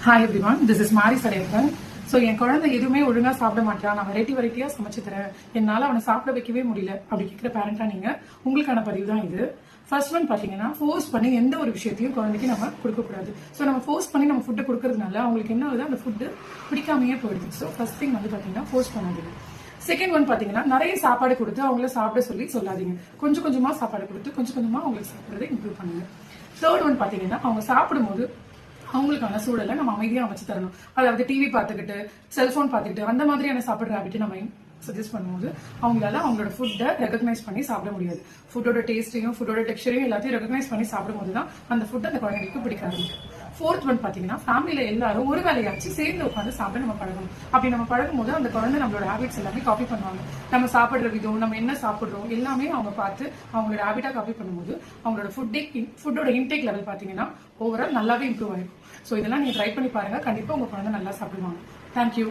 Hi everyone, this is மாரி Sadaiyappan. So என் குழந்தை எதுவுமே ஒழுங்கா சாப்பிட மாட்டான், நான் வெரைட்டியா சமைச்சு தரேன், என்னால் அவனை சாப்பிட வைக்கவே முடியல அப்படி கேட்குற பேரண்டா நீங்க, உங்களுக்கான பதிவு தான் இது. ஃபர்ஸ்ட் ஒன் பாத்தீங்கன்னா, ஃபோர்ஸ் பண்ணி எந்த ஒரு விஷயத்தையும் குழந்தைக்கு நம்ம கொடுக்கக்கூடாது. ஸோ நம்ம ஃபோர்ஸ் பண்ணி நம்ம ஃபுட்டை கொடுக்கறதுனால அவங்களுக்கு என்ன ஆகுது, அந்த ஃபுட்டு பிடிக்காமையே போயிடுது. ஸோ ஃபர்ஸ்ட் திங் வந்து பாத்தீங்கன்னா ஃபோர்ஸ் பண்ணாதீங்க. செகண்ட் ஒன் பாத்தீங்கன்னா, நிறைய சாப்பாடு கொடுத்து அவங்கள சாப்பிட சொல்லாதீங்க. கொஞ்சம் கொஞ்சமா சாப்பாடு கொடுத்து கொஞ்சம் கொஞ்சமா அவங்களுக்கு சாப்பிட்றதை இம்ப்ரூவ் பண்ணுங்க. தேர்ட் ஒன் பாத்தீங்கன்னா, அவங்க சாப்பிடும்போது அவங்களுக்கான சூழலை நம்ம அமைதியா அமைச்சு தரணும். அதாவது டிவி பார்த்துக்கிட்டு, செல்போன் பார்த்துக்கிட்டு அந்த மாதிரியான சாப்பிட்ற ஹேபிட்டை நம்ம சஜஸ்ட் பண்ணும்போது அவங்களால அவங்களோட ஃபுட்டை ரெகக்னைஸ் பண்ணி சாப்பிட முடியாது. ஃபுட்டோட டேஸ்டையும் ஃபுட்டோட டெக்ஸ்டரையும் எல்லாத்தையும் ரெகக்னைஸ் பண்ணி சாப்பிடும்போது தான் அந்த ஃபுட் அந்த குழந்தைங்களுக்கு பிடிக்காது. ஃபோர்த் ஒன் பாத்தீங்கன்னா, ஃபேமிலியில எல்லாரும் ஒரு வேலையாச்சு சேர்ந்து உட்காந்து சாப்பிட நம்ம பழகணும். அப்படி நம்ம பழகும் போது அந்த குழந்தை நம்மளோட ஹேபிட்ஸ் எல்லாமே காப்பி பண்ணுவாங்க. நம்ம சாப்பிடுற விதம், நம்ம என்ன சாப்பிடுறோம் எல்லாமே அவங்க பார்த்து அவங்களோட ஹேபிட்டா காப்பி பண்ணும்போது அவங்களோட ஃபுட்டோட இன்டேக் லெவல் பாத்தீங்கன்னா ஓவரால் நல்லாவே இம்ப்ரூவ் ஆயிருக்கும். ஸோ இதெல்லாம் நீங்க ட்ரை பண்ணி பாருங்க, கண்டிப்பா உங்க குழந்தை நல்லா சாப்பிடுவாங்க. தேங்க்யூ.